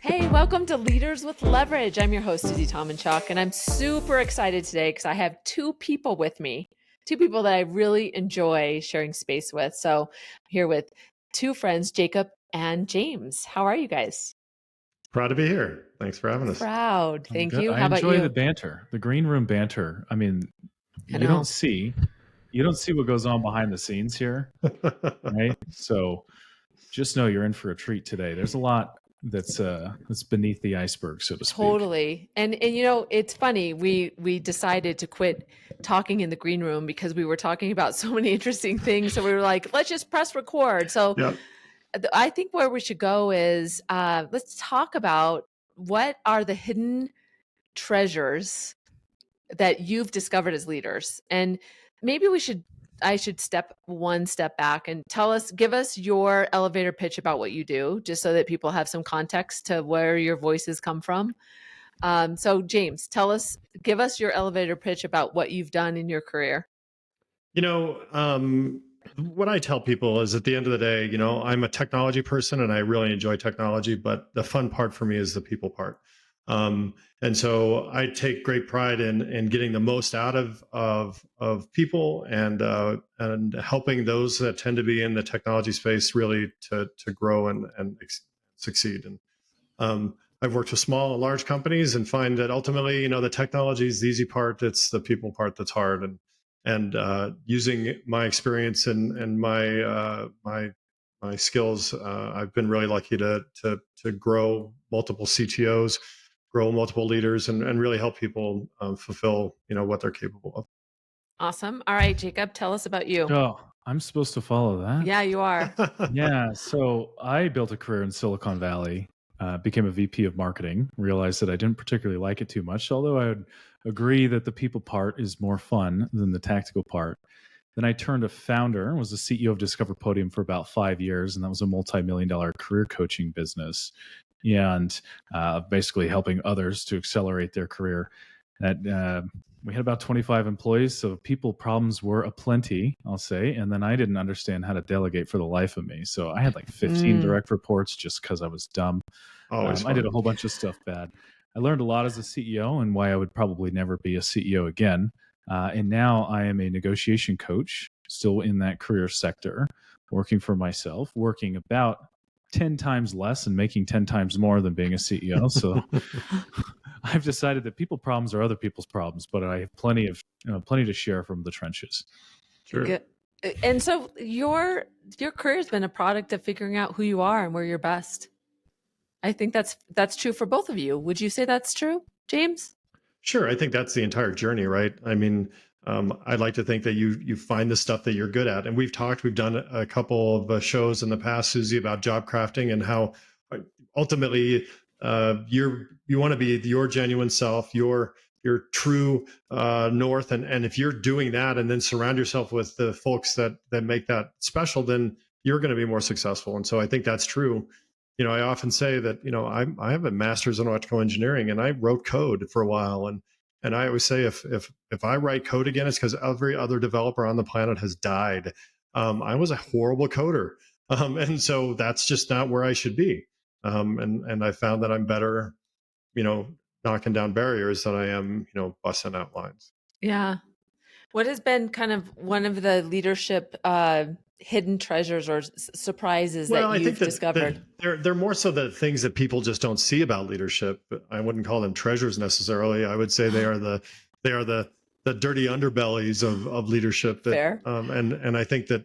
Hey, welcome to Leaders with Leverage. I'm your host, Susie Tomanchuk, and I'm super excited today because I have two people with me, two people that I really enjoy sharing space with. So I'm here with two friends, Jacob and James. How are you guys? Proud to be here. Thanks for having us. Proud. I'm Thank good. you. I How about enjoy the you? banter, the green room banter. I mean, I you don't know. see you don't see what goes on behind the scenes here, right? So just know you're in for a treat today. There's a lot that's beneath the iceberg, so to speak. Totally. And you know, it's funny. We decided to quit talking in the green room because we were talking about so many interesting things. So we were like, let's just press record. So Yep. I think where we should go is let's talk about what are the hidden treasures that you've discovered as leaders. And maybe I should step one step back and give us your elevator pitch about what you do, just so that people have some context to where your voices come from. So James, give us your elevator pitch about what you've done in your career. You know, what I tell people is at the end of the day, I'm a technology person and I really enjoy technology, but the fun part for me is the people part. And so I take great pride in getting the most out of people and helping those that tend to be in the technology space really to grow and succeed. And I've worked with small and large companies and find that ultimately, the technology is the easy part. It's the people part that's hard. And using my experience and my skills, I've been really lucky to grow multiple CTOs, grow multiple leaders, and really help people fulfill what they're capable of. Awesome. All right, Jacob, tell us about you. Oh, I'm supposed to follow that? Yeah, you are. Yeah. So I built a career in Silicon Valley, became a VP of marketing, realized that I didn't particularly like it too much, although I would agree that the people part is more fun than the tactical part. Then I turned a founder and was the CEO of Discover Podium for about 5 years. And that was a multi-million-dollar career coaching business. And basically helping others to accelerate their career. We had about 25 employees, so people problems were aplenty, I'll say. And then I didn't understand how to delegate for the life of me. So I had like 15 direct reports just because I was dumb. Always I did fun. a whole bunch of stuff bad. I learned a lot as a CEO and why I would probably never be a CEO again. And now I am a negotiation coach, still in that career sector, working for myself, working about 10 times less and making 10 times more than being a CEO. So I've decided that people problems are other people's problems, but I have plenty to share from the trenches. True. Good. And so your career has been a product of figuring out who you are and where you're best. I think that's true for both of you. Would you say that's true, James? Sure, I think that's the entire journey, right? I mean, I'd like to think that you find the stuff that you're good at, and we've done a couple of shows in the past, Susie, about job crafting and how ultimately you want to be your genuine self, your true north, and if you're doing that, and then surround yourself with the folks that make that special, then you're going to be more successful. And so I think that's true. I often say that I have a master's in electrical engineering, and I wrote code for a while, and I always say if I write code again, it's because every other developer on the planet has died. I was a horrible coder, and so that's just not where I should be. And I found that I'm better, knocking down barriers than I am, busting out lines. Yeah. What has been kind of one of the leadership hidden treasures or surprises Well, that I think you've that discovered? they're more so the things that people just don't see about leadership. I wouldn't call them treasures necessarily. I would say they are the dirty underbellies of leadership. That Fair. And I think that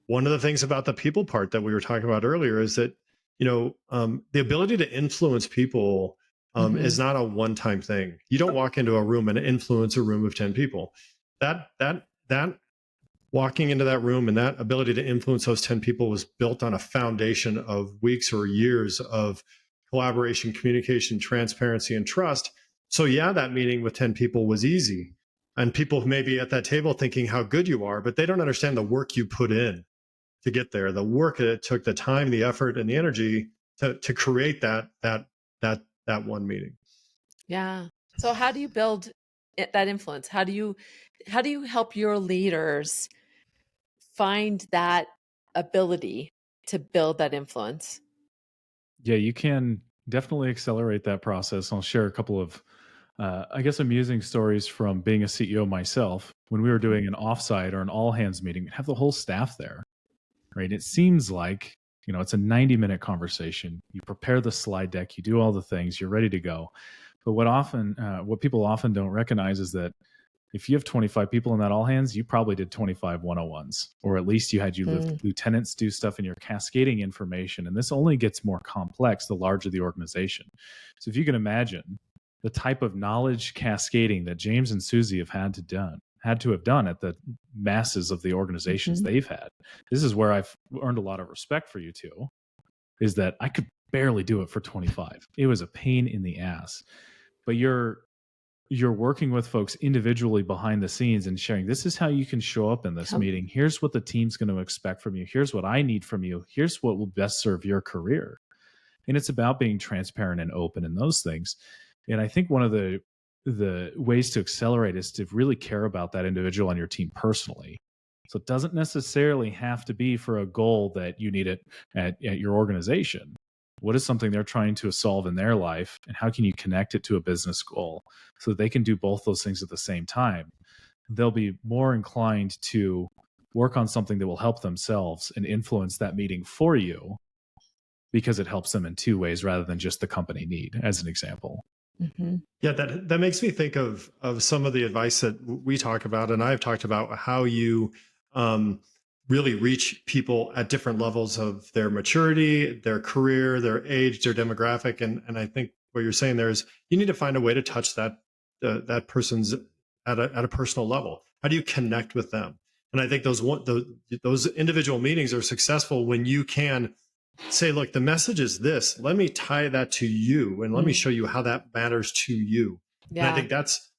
one of the things about the people part that we were talking about earlier is that the ability to influence people is not a one-time thing. You don't walk into a room and influence a room of 10 people. That walking into that room and that ability to influence those 10 people was built on a foundation of weeks or years of collaboration, communication, transparency, and trust. So yeah, that meeting with 10 people was easy. And people may be at that table thinking how good you are, but they don't understand the work you put in to get there, the work that it took, the time, the effort, and the energy to create that one meeting. Yeah. So how do you build that influence? How do you help your leaders find that ability to build that influence? Yeah, you can Definitely accelerate that process. I'll share a couple of, I guess, amusing stories from being a CEO myself. When we were doing an offsite or an all hands meeting, we'd have the whole staff there, right? It seems like, it's a 90-minute conversation. You prepare the slide deck, you do all the things, you're ready to go. But what people often don't recognize is that if you have 25 people in that all hands, you probably did 25 101s, or at least you had your Mm. lieutenants do stuff, and you're cascading information. And this only gets more complex the larger the organization. So if you can imagine the type of knowledge cascading that James and Susie had to have done at the masses of the organizations Mhm. they've had. This is where I've earned a lot of respect for you two, is that I could barely do it for 25. It was a pain in the ass. But you're working with folks individually behind the scenes and sharing, this is how you can show up in this Yep. meeting. Here's what the team's going to expect from you. Here's what I need from you. Here's what will best serve your career. And it's about being transparent and open in those things. And I think one of the ways to accelerate is to really care about that individual on your team personally. So it doesn't necessarily have to be for a goal that you need it at your organization. What is something they're trying to solve in their life, and how can you connect it to a business goal so that they can do both those things at the same time? They'll be more inclined to work on something that will help themselves and influence that meeting for you, because it helps them in two ways rather than just the company need, as an example. Mhm. Yeah, that makes me think of some of the advice that we talk about, and I've talked about how you um, really reach people at different levels of their maturity, their career, their age, their demographic, and I think what you're saying there is you need to find a way to touch that person's at a personal level. How do you connect with them? And I think those individual meetings are successful when you can say, look, the message is this. Let me tie that to you, and let me Mm. show you how that matters to you. And I Yeah. think that's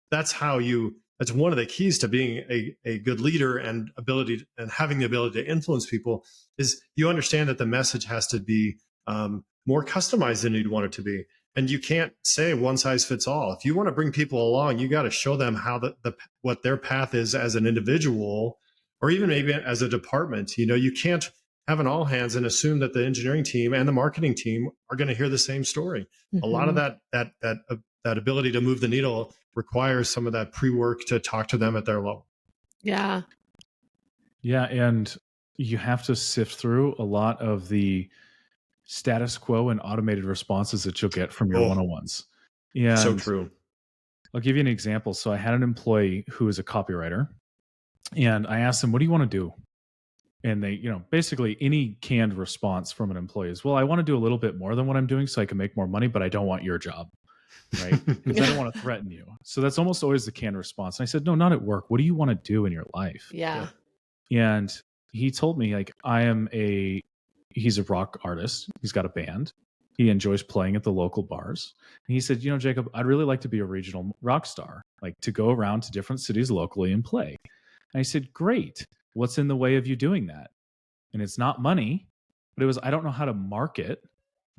one of the keys to being a good leader and having the ability to influence people is you understand that the message has to be more customized than you'd want it to be. And you can't say one size fits all. If you want to bring people along, you got to show them how what their path is as an individual, or even maybe as a department. You can't have an all hands and assume that the engineering team and the marketing team are going to hear the same story. A lot of Mhm. that ability to move the needle requires some of that pre-work to talk to them at their level. Yeah. Yeah, and you have to sift through a lot of the status quo and automated responses that you'll get from your Oh, one-on-ones. so And true. I'll give you an example. So I had an employee who is a copywriter, and I asked him, "What do you want to do?" And they, basically any canned response from an employee is, "Well, I want to do a little bit more than what I'm doing so I can make more money, but I don't want your job." Right? Because I don't want to threaten you. So that's almost always the canned response. And I said, "No, not at work. What do you want to do in your life?" Yeah. And he told me, like, he's a rock artist. He's got a band. He enjoys playing at the local bars. And he said, Jacob, I'd really like to be a regional rock star, like to go around to different cities locally and play. And I said, great. What's in the way of you doing that? And it's not money, but it was, I don't know how to market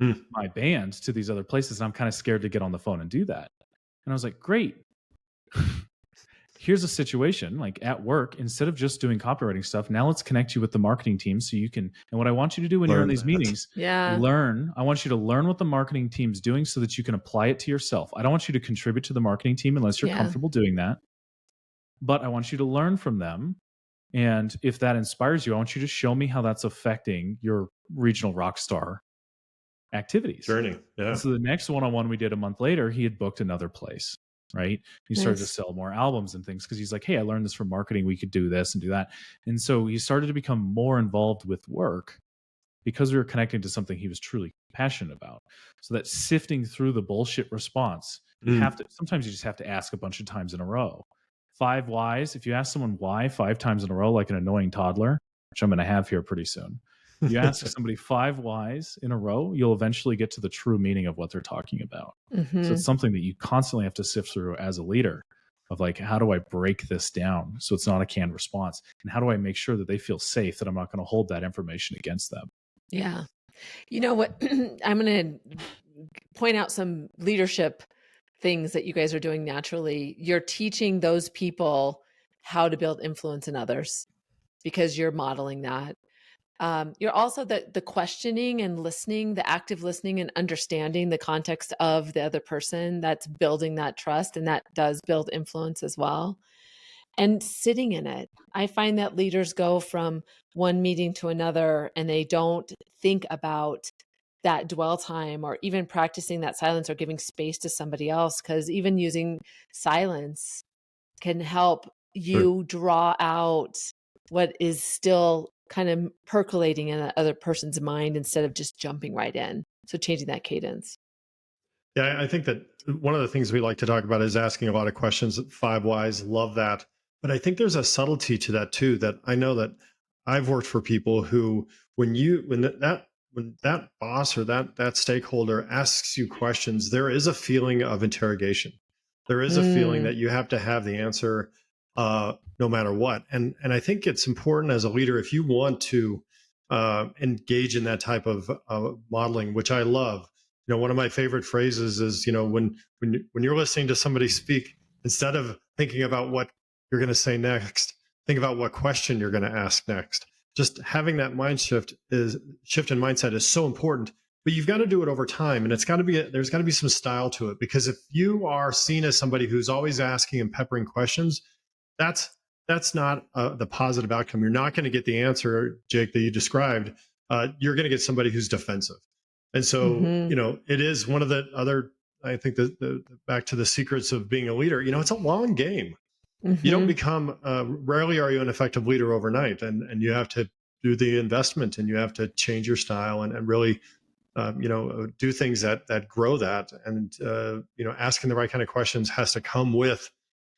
Hmm. my band to these other places. And I'm kind of scared to get on the phone and do that. And I was like, great. Here's a situation like at work, instead of just doing copywriting stuff, now let's connect you with the marketing team so you can, and what I want you to do when you're in Learn these that. meetings, Yeah. I want you to learn what the marketing team's doing so that you can apply it to yourself. I don't want you to contribute to the marketing team unless you're Yeah. comfortable doing that, but I want you to learn from them. And if that inspires you, I want you to show me how that's affecting your regional rock star activities. Journey. And Yeah. so the next one-on-one we did a month later, he had booked another place, right? He started to Nice. sell more albums and things because he's like, hey, I learned this from marketing. We could do this and do that. And so he started to become more involved with work because we were connecting to something he was truly passionate about. So that sifting through the bullshit response, sometimes you just have to ask a bunch of times in a row. 5 whys. If you ask someone why 5 times in a row, like an annoying toddler, which I'm going to have here pretty soon, you ask somebody 5 whys in a row, you'll eventually get to the true meaning of what they're talking about. So it's something that you constantly have to sift through as a leader of like, how do I break this down so it's not a canned response? And how do I make sure that they feel safe, that I'm not going to hold that information against them? Yeah. You know what? I'm going to point out some leadership things that you guys are doing naturally. You're teaching those people how to build influence in others because you're modeling that. You're also the questioning and listening, the active listening and understanding the context of the other person. That's building that trust, and that does build influence as well. And sitting in it. I find that leaders go from one meeting to another and they don't think about that dwell time or even practicing that silence or giving space to somebody else, because even using silence can help Sure. you draw out what is still kind of percolating in that other person's mind instead of just jumping right in. So changing that cadence. Yeah, I think that one of the things we like to talk about is asking a lot of questions. Five whys, love that. But I think there's a subtlety to that too. That I know that I've worked for people who, when that boss or that stakeholder asks you questions, there is a feeling of interrogation. There is a feeling Mm, that you have to have the answer, no matter what. And I think it's important as a leader, if you want to engage in that type of modeling, which I love. One of my favorite phrases is, when you're listening to somebody speak, instead of thinking about what you're going to say next, think about what question you're going to ask next. Just having that shift in mindset is so important. But you've got to do it over time, and there's got to be some style to it. Because if you are seen as somebody who's always asking and peppering questions, that's that's not the positive outcome. You're not going to get the answer, Jake, that you described. You're going to get somebody who's defensive. And so, hmm it is one of the other, I think, back to the secrets of being a leader. It's a long game. You don't hmm become, rarely are you an effective leader overnight, and you have to do the investment, and you have to change your style, and really, do things that grow that. And, asking the right kind of questions has to come with,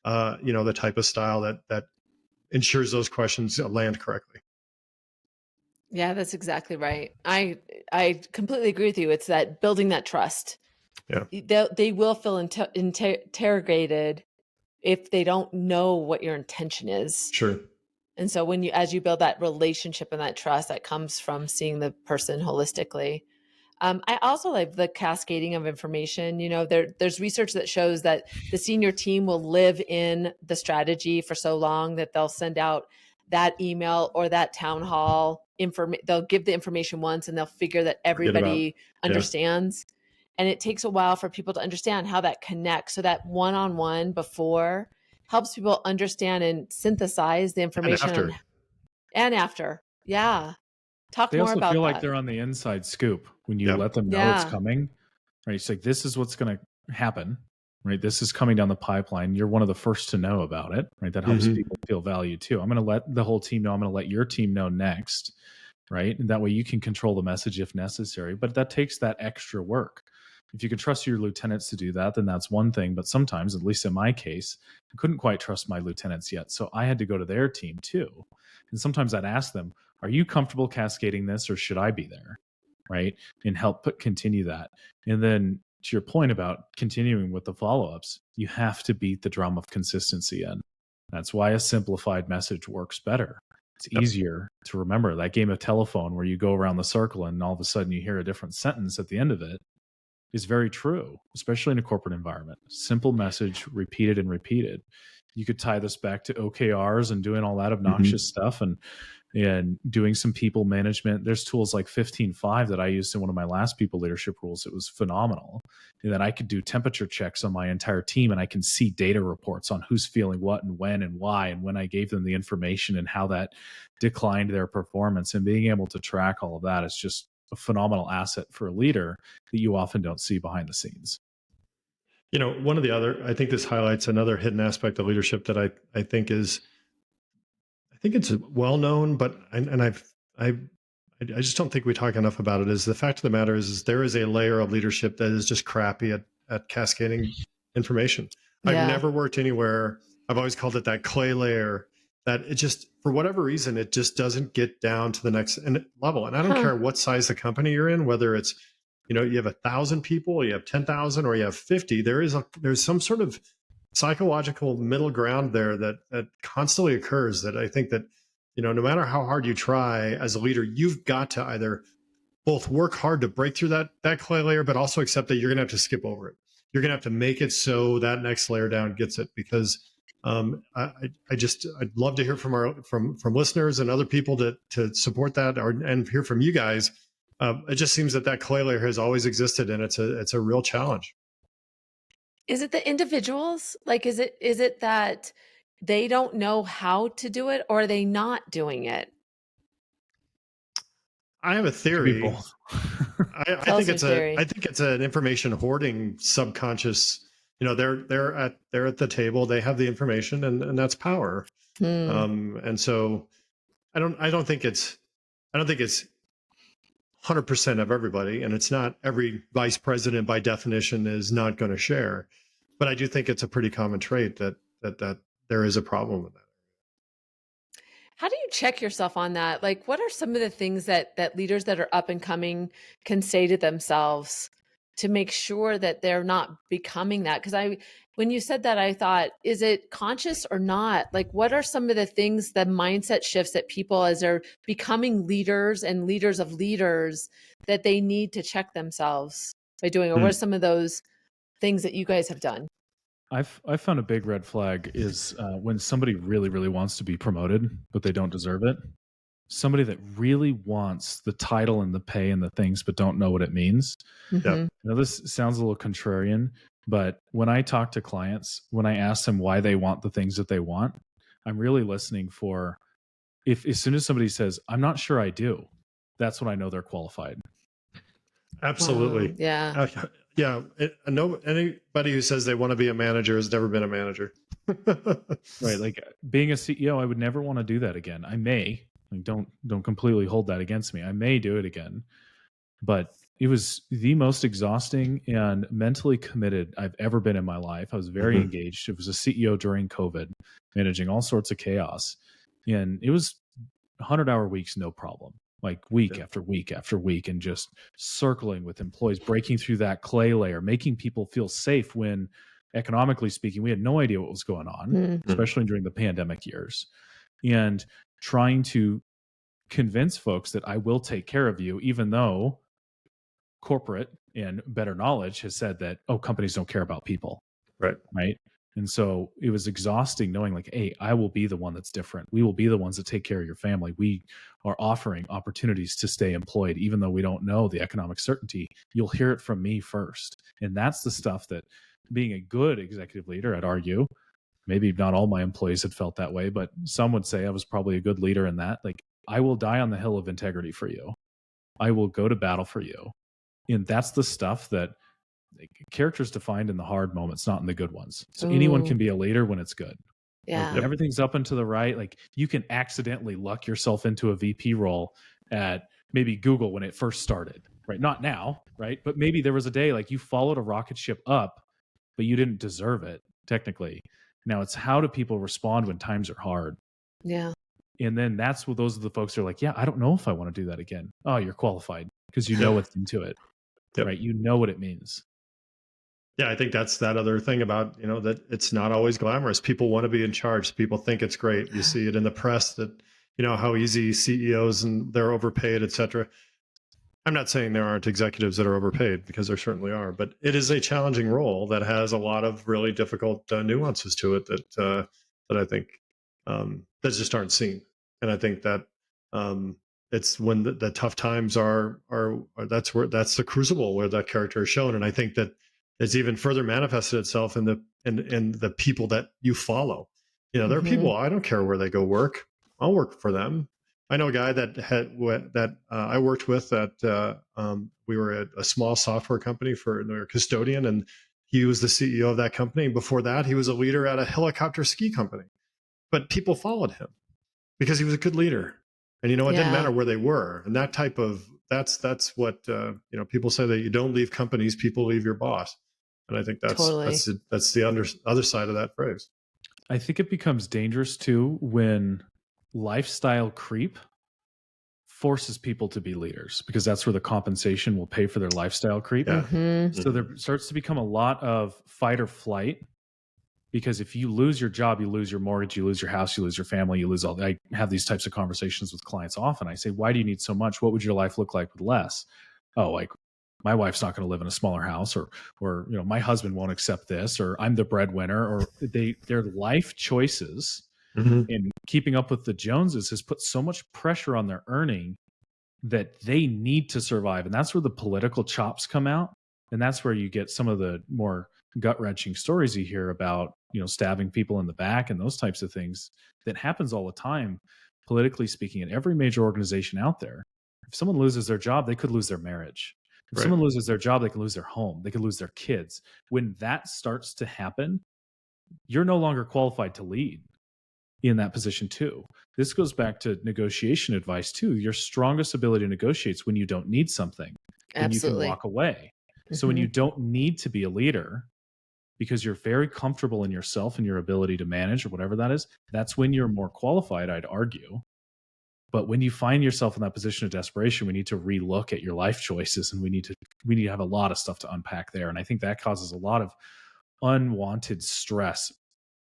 the type of style that ensures those questions land correctly. Yeah, that's exactly right. I completely agree with you. It's that building that trust. Yeah, They will feel interrogated if they don't know what your intention is. sure. And so as you build that relationship and that trust, that comes from seeing the person holistically. I also like the cascading of information. There's research that shows that the senior team will live in the strategy for so long that they'll send out that email or that town hall they'll give the information once and they'll figure that Forget about. everybody Yeah. understands. And it takes a while for people to understand how that connects. So that one-on-one before helps people understand and synthesize the And information after. and after. Yeah. Talk They more also feel about like that. they're on the inside scoop when you Yep. let them know it's Yeah. coming, right? It's like, this is what's going to happen, right? This is coming down the pipeline. You're one of the first to know about it, right? That helps Hmm. people feel valued too. I'm going to let the whole team know. I'm going to let your team know next, right? And that way you can control the message if necessary. But that takes that extra work. If you can trust your lieutenants to do that, then that's one thing. But sometimes, at least in my case, I couldn't quite trust my lieutenants yet. So I had to go to their team too. And sometimes I'd ask them, are you comfortable cascading this or should I be there? Right. And help continue that. And then to your point about continuing with the follow ups, you have to beat the drum of consistency in. That's why a simplified message works better. It's Yep. easier to remember. That game of telephone where you go around the circle and all of a sudden you hear a different sentence at the end of it is very true, especially in a corporate environment. Simple message, repeated and repeated. You could tie this back to OKRs and doing all that Hmm. obnoxious stuff and doing some people management. There's tools like 15.5 that I used in one of my last people leadership roles. It was phenomenal. And then I could do temperature checks on my entire team and I can see data reports on who's feeling what and why and when I gave them the information and how that declined their performance. And being able to track all of that is just a phenomenal asset for a leader that you often don't see behind the scenes. One of the other, I think this highlights another hidden aspect of leadership that I think I think it's well known, but I just don't think we talk enough about it. Is the fact of the matter is there is a layer of leadership that is just crappy at cascading information. I've Yeah. never worked anywhere. I've always called it that clay layer that it just, for whatever reason, it just doesn't get down to the next level. And I don't Huh. care what size the company you're in, whether it's, you have 1,000 people, you have 10,000, or you have 50. There's some sort of psychological middle ground there that constantly occurs, that I think that, no matter how hard you try as a leader, you've got to either both work hard to break through that clay layer, but also accept that you're going to have to skip over it. You're going to have to make it so that next layer down gets it, because I'd love to hear from from listeners and other people to support that, and hear from you guys. It just seems that clay layer has always existed, and it's a real challenge. Is it the individuals? Like, is it that they don't know how to do it, or are they not doing it? I have a Could be theory. both. Tell us your theory. I think it's an information hoarding subconscious. They're at the table. They have the information, and that's power. And so I don't think it's 100% of everybody, and it's not every vice president by definition is not going to share. But I do think it's a pretty common trait that there is a problem with that. How do you check yourself on that? Like, what are some of the things that leaders that are up and coming can say to themselves to make sure that they're not becoming that? Because when you said that, I thought, is it conscious or not? Like, what are some of the things, the mindset shifts that people, as they're becoming leaders and leaders of leaders, that they need to check themselves by doing? Or what are some of those things that you guys have done? I've found a big red flag is when somebody really, really wants to be promoted, but they don't deserve it. Somebody that really wants the title and the pay and the things, but don't know what it means. Yeah. Now, this sounds a little contrarian, but when I talk to clients, when I ask them why they want the things that they want, I'm really listening for, if as soon as somebody says, I'm not sure I do, that's when I know they're qualified. Absolutely. Wow. Yeah. Yeah. Anybody who says they want to be a manager has never been a manager. Right. Like being a CEO, I would never want to do that again. I may, like, don't completely hold that against me. I may do it again, but it was the most exhausting and mentally committed I've ever been in my life. I was very engaged. It was a CEO during COVID, managing all sorts of chaos, and it was 100-hour weeks, no problem. Like week after week after week, and just circling with employees, breaking through that clay layer, making people feel safe when, economically speaking, we had no idea what was going on, especially during the pandemic years, and trying to convince folks that I will take care of you, even though corporate and better knowledge has said that, oh, companies don't care about people. Right. And so it was exhausting knowing, like, hey, I will be the one that's different. We will be the ones that take care of your family. We are offering opportunities to stay employed, even though we don't know the economic certainty. You'll hear it from me first. And that's the stuff that, being a good executive leader, I'd argue, maybe not all my employees had felt that way, but some would say I was probably a good leader in that. Like, I will die on the hill of integrity for you. I will go to battle for you. And that's the stuff that, like, character's defined in the hard moments, not in the good ones. So anyone can be a leader when it's good. Yeah. When everything's up and to the right, like, you can accidentally luck yourself into a VP role at maybe Google when it first started, right? Not now, right? But maybe there was a day like you followed a rocket ship up, but you didn't deserve it, technically. Now it's how do people respond when times are hard? Yeah. And then that's what those are the folks who are like, yeah, I don't know if I want to do that again. Oh, you're qualified because you know what's into it, right? You know what it means. Yeah, I think that's that other thing about, that it's not always glamorous. People want to be in charge. People think it's great. You see it in the press that, how easy CEOs and they're overpaid, et cetera. I'm not saying there aren't executives that are overpaid, because there certainly are, but it is a challenging role that has a lot of really difficult nuances to it that I think that just aren't seen. And I think that it's when the tough times are that's the crucible where that character is shown. And I think that it's even further manifested itself in the people that you follow. There are people, I don't care where they go work, I'll work for them. I know a guy that I worked with that we were at a small software company for their custodian, and he was the CEO of that company. Before that, he was a leader at a helicopter ski company, but people followed him because he was a good leader. And it didn't matter where they were. And that type of that's what people say, that you don't leave companies, people leave your boss. And I think that's the other side of that phrase. I think it becomes dangerous too when lifestyle creep forces people to be leaders, because that's where the compensation will pay for their lifestyle creep. So there starts to become a lot of fight or flight, because if you lose your job, you lose your mortgage, you lose your house, you lose your family, you lose all. I have these types of conversations with clients often. I say, why do you need so much? What would your life look like with less? Oh, like my wife's not going to live in a smaller house, or my husband won't accept this, or I'm the breadwinner, or their life choices Mhm. and keeping up with the Joneses has put so much pressure on their earning that they need to survive. And that's where the political chops come out. And that's where you get some of the more gut wrenching stories you hear about, stabbing people in the back and those types of things that happens all the time, politically speaking, in every major organization out there. If someone loses their job, they could lose their marriage. If Right. someone loses their job, they can lose their home. They could lose their kids. When that starts to happen, you're no longer qualified to lead in that position too. This goes back to negotiation advice too. Your strongest ability to negotiate is when you don't need something, when you can Absolutely. walk away. So when you don't need to be a leader because you're very comfortable in yourself and your ability to manage or whatever that is, that's when you're more qualified, I'd argue. But when you find yourself in that position of desperation, we need to relook at your life choices, and we need to have a lot of stuff to unpack there. And I think that causes a lot of unwanted stress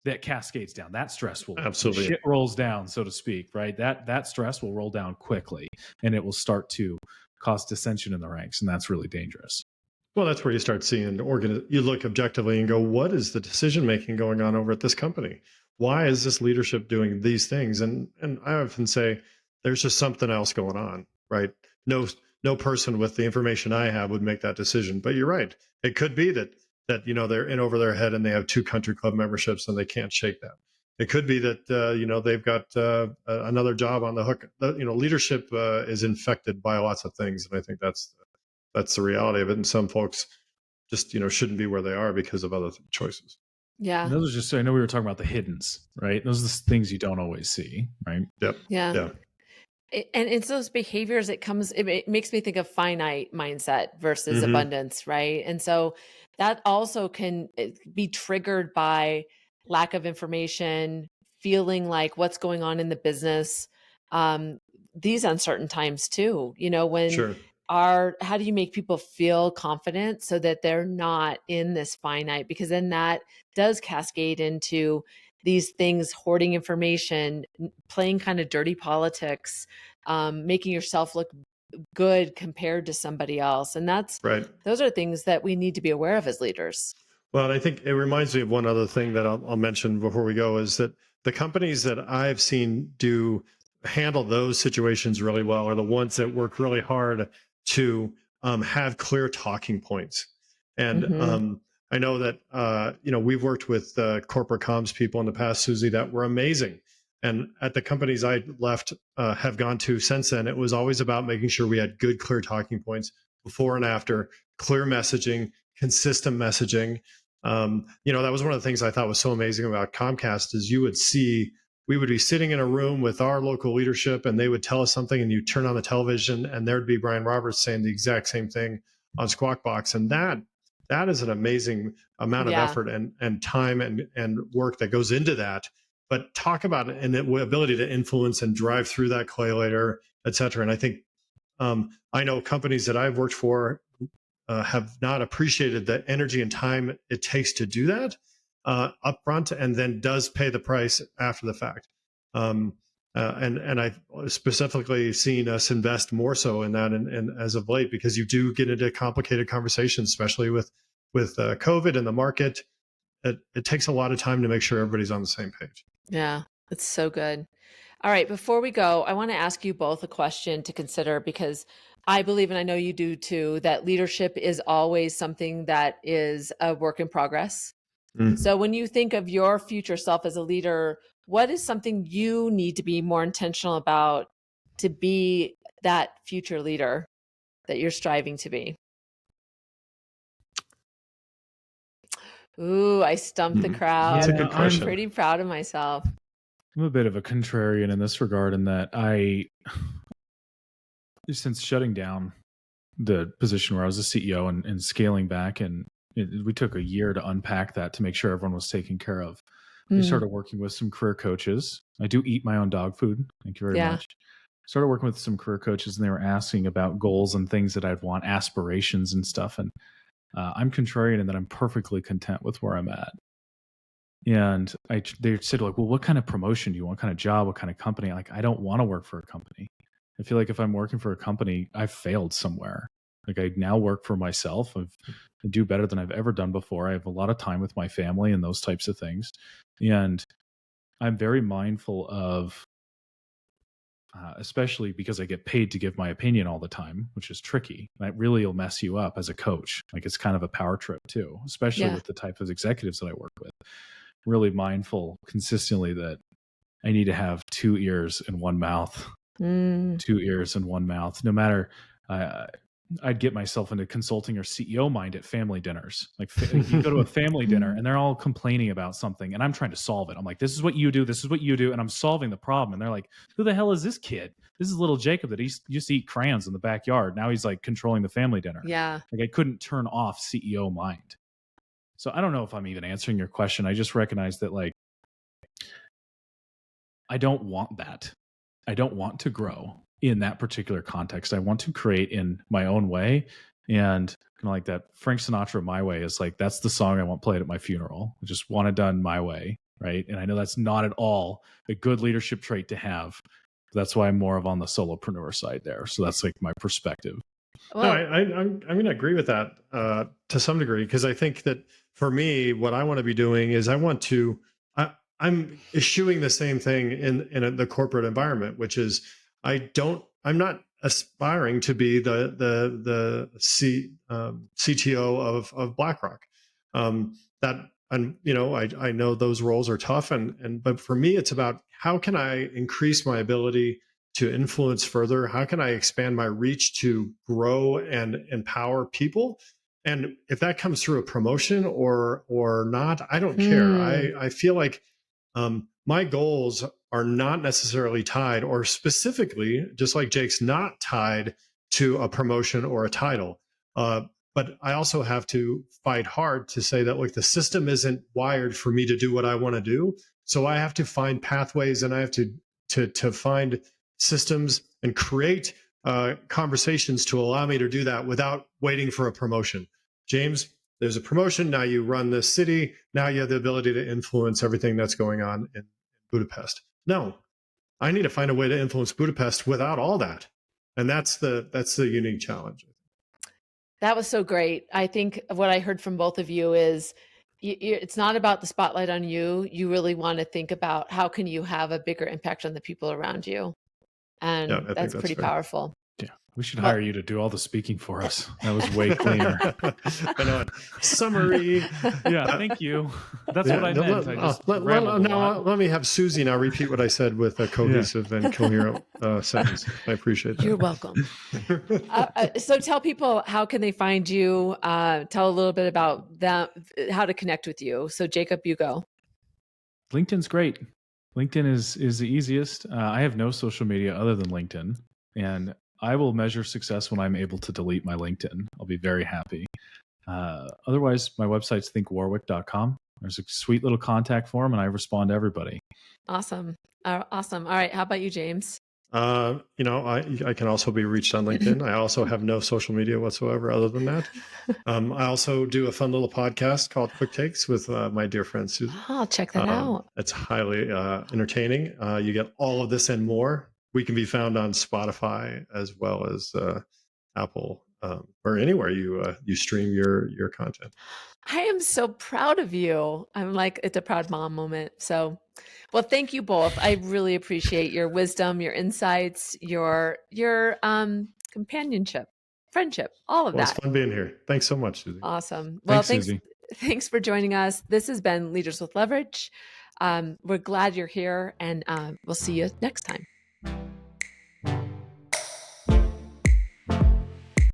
that cascades down. That stress will Absolutely. shit rolls down, so to speak, right? That stress will roll down quickly, and it will start to cause dissension in the ranks, and that's really dangerous. Well, that's where you start seeing you look objectively and go, what is the decision making going on over at this company? Why is this leadership doing these things? And I often say there's just something else going on, right? No person with the information I have would make that decision. But you're right. It could be that they're in over their head and they have 2 country club memberships and they can't shake that. It could be that they've got another job on the hook. Leadership is infected by lots of things, and I think that's the reality of it. And some folks just shouldn't be where they are because of other choices. Yeah. And those are just, I know we were talking about the hiddens, right? Those are the things you don't always see, right? Yep. Yeah. And it's those behaviors, it makes me think of finite mindset versus Mhm. abundance, right? And so that also can be triggered by lack of information, feeling like what's going on in the business, um, these uncertain times too, when Sure. how do you make people feel confident so that they're not in this finite? Because then that does cascade into these things, hoarding information, playing kind of dirty politics, making yourself look good compared to somebody else. And Right. those are things that we need to be aware of as leaders. Well, I think it reminds me of one other thing that I'll mention before we go is that the companies that I've seen handle those situations really well are the ones that work really hard to have clear talking points. And Mhm. I know that we've worked with corporate comms people in the past, Susie, that were amazing. And at the companies I left have gone to since then, it was always about making sure we had good, clear talking points before and after, clear messaging, consistent messaging. That was one of the things I thought was so amazing about Comcast is we would be sitting in a room with our local leadership and they would tell us something and you turn on the television and there'd be Brian Roberts saying the exact same thing on Squawk Box. And that is an amazing amount of Yeah. effort and time and work that goes into that. But talk about it and the ability to influence and drive through that collator, et cetera. And I think I know companies that I've worked for have not appreciated the energy and time it takes to do that upfront, and then does pay the price after the fact. And I've specifically seen us invest more so in that, and as of late, because you do get into complicated conversations, especially with COVID and the market. It takes a lot of time to make sure everybody's on the same page. Yeah. It's so good. All right. Before we go, I want to ask you both a question to consider because I believe, and I know you do too, that leadership is always something that is a work in progress. Mm. So when you think of your future self as a leader, what is something you need to be more intentional about to be that future leader that you're striving to be? Ooh, I stumped the crowd. That's a good I'm question. pretty proud of myself. I'm a bit of a contrarian in this regard, in that since shutting down the position where I was a CEO and scaling back, and we took a year to unpack that to make sure everyone was taken care of. I started working with some career coaches. I do eat my own dog food. Thank you very Yeah. much. Started working with some career coaches, and they were asking about goals and things that I'd want, aspirations and stuff. And I'm contrarian in that I'm perfectly content with where I'm at. And they said, like, well, what kind of promotion do you want? What kind of job? What kind of company? Like, I don't want to work for a company. I feel like if I'm working for a company, I've failed somewhere. Like I now work for myself. I do better than I've ever done before. I have a lot of time with my family and those types of things. And I'm very mindful of, especially because I get paid to give my opinion all the time, which is tricky. That really will mess you up as a coach. Like it's kind of a power trip too, especially with the type of executives that I work with. Really mindful consistently that I need to have 2 ears and 1 mouth. 2 ears and 1 mouth. No matter, I'd get myself into consulting or CEO mind at family dinners. Like you go to a family dinner and they're all complaining about something and I'm trying to solve it. I'm like, this is what you do. This is what you do. And I'm solving the problem. And they're like, who the hell is this kid? This is little Jacob that used to eat crayons in the backyard. Now he's like controlling the family dinner. Yeah. Like I couldn't turn off CEO mind. So I don't know if I'm even answering your question. I just recognize that like, I don't want that. I don't want to grow in that particular context. I want to create in my own way. And kind of like that Frank Sinatra, My Way is like, that's the song I want played at my funeral. I just want it done my way. Right. And I know that's not at all a good leadership trait to have. That's why I'm more of on the solopreneur side there. So that's like my perspective. Well, no, I'm going to agree with that to some degree, because I think that for me, what I want to be doing is I'm eschewing the same thing in the corporate environment, which is I'm not aspiring to be the CTO of BlackRock. I know those roles are tough, but for me, it's about how can I increase my ability to influence further? How can I expand my reach to grow and empower people? And if that comes through a promotion or not, I don't care. I feel like my goals are not necessarily tied, or specifically, just like Jake's, not tied to a promotion or a title. But I also have to fight hard to say that, look, the system isn't wired for me to do what I want to do. So I have to find pathways, and I have to find systems and create conversations to allow me to do that without waiting for a promotion. James, there's a promotion. Now you run this city. Now you have the ability to influence everything that's going on in Budapest. No, I need to find a way to influence Budapest without all that. And that's the unique challenge. That was so great. I think what I heard from both of you is it's not about the spotlight on you. You really want to think about how can you have a bigger impact on the people around you. And yeah, that's pretty fair. powerful. Yeah, we should hire you to do all the speaking for us. That was way cleaner. I know it. Summary. Yeah, thank you. That's what I meant. Let me have Susie now repeat what I said with a cohesive and coherent sentence. I appreciate that. You're welcome. So tell people, how can they find you? Tell a little bit about that, how to connect with you. So Jacob, you go. LinkedIn's great. LinkedIn is the easiest. I have no social media other than LinkedIn, and I will measure success when I'm able to delete my LinkedIn. I'll be very happy. Otherwise, my website's thinkwarwick.com. There's a sweet little contact form, and I respond to everybody. Awesome. Awesome. All right. How about you, James? I can also be reached on LinkedIn. I also have no social media whatsoever other than that. I also do a fun little podcast called Quick Takes with my dear friend Susan. I'll check that out. It's highly entertaining. You get all of this and more. We can be found on Spotify as well as Apple or anywhere you stream your content. I am so proud of you. I'm like, it's a proud mom moment. So, well, thank you both. I really appreciate your wisdom, your insights, your companionship, friendship, all of that. It's fun being here. Thanks so much, Susie. Awesome. Well, Susie. Thanks for joining us. This has been Leaders with Leverage. We're glad you're here, and we'll see you next time.